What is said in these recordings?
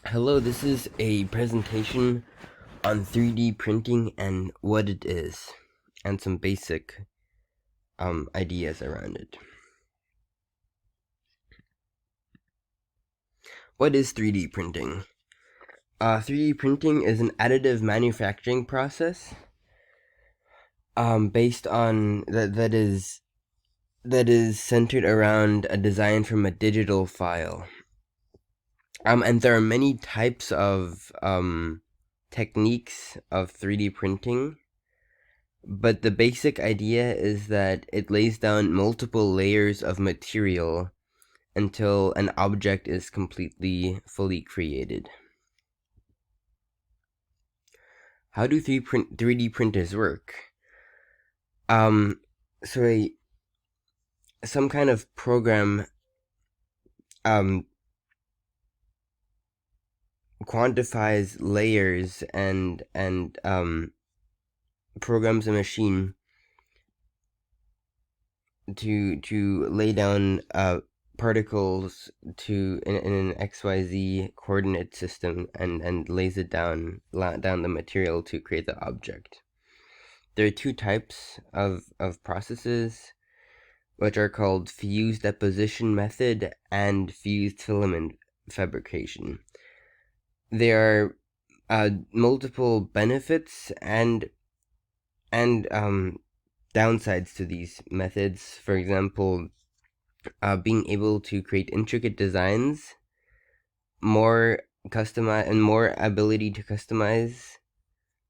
Hello, this is a presentation on 3D printing and what it is, and some basic ideas around it. What is 3D printing? 3D printing is an additive manufacturing process based on that is centered around a design from a digital file. And there are many types of techniques of 3D printing. But the basic idea is that it lays down multiple layers of material until an object is fully created. How do 3D printers work? Um, so some kind of program quantifies layers and programs a machine to lay down particles in an XYZ coordinate system and lays it down the material to create the object. There are two types of processes, which are called fused deposition method and fused filament fabrication. There are multiple benefits and downsides to these methods. For example, being able to create intricate designs, more ability to customize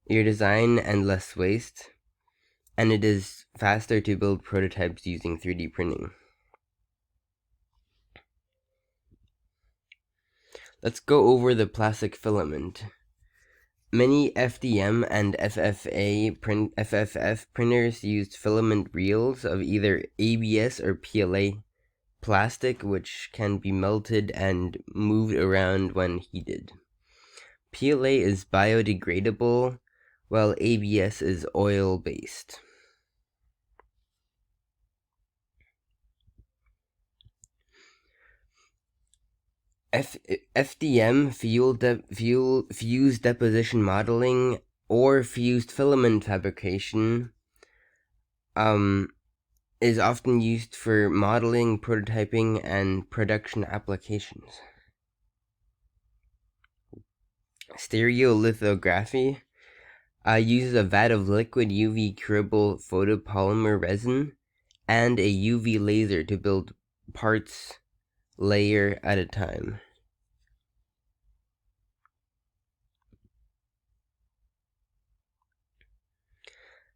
your design, and less waste. And it is faster to build prototypes using 3D printing. Let's go over the plastic filament. Many FDM and FFF printers used filament reels of either ABS or PLA plastic, which can be melted and moved around when heated. PLA is biodegradable, while ABS is oil-based. FDM, fused deposition modeling, or fused filament fabrication, is often used for modeling, prototyping, and production applications. Stereolithography uses a vat of liquid UV curable photopolymer resin and a UV laser to build parts layer at a time.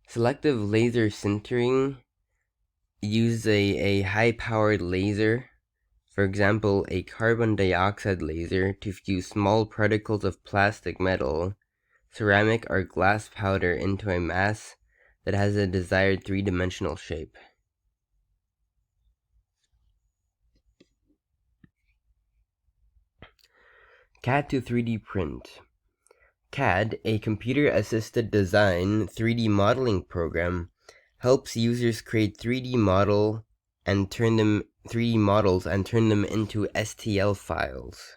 Selective laser sintering uses a high-powered laser, for example a carbon dioxide laser, to fuse small particles of plastic, metal, ceramic, or glass powder into a mass that has a desired three-dimensional shape. CAD to 3D print. CAD, a computer-assisted design 3D modeling program, helps users create 3D models and turn them into STL files.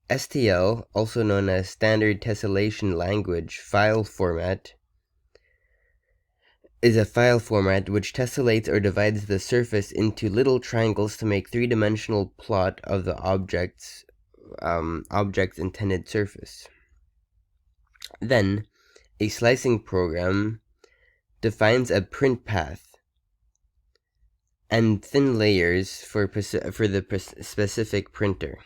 STL, also known as Standard Tessellation Language file format, is a file format which tessellates or divides the surface into little triangles to make three-dimensional plot of the object's intended surface. Then, a slicing program defines a print path and thin layers for the specific printer.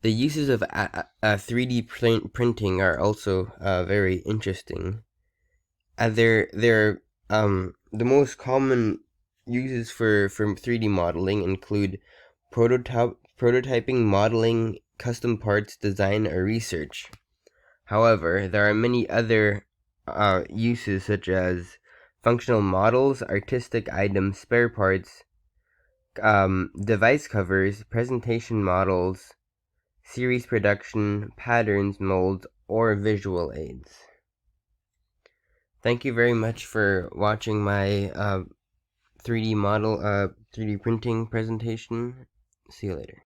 The uses of 3D printing are also very interesting. The most common uses for 3D modeling include prototyping, modeling, custom parts design, or research. However, there are many other uses, such as functional models, artistic items, spare parts, device covers, presentation models, series production, patterns, molds, or visual aids. Thank you very much for watching my 3D model, 3D printing presentation. See you later.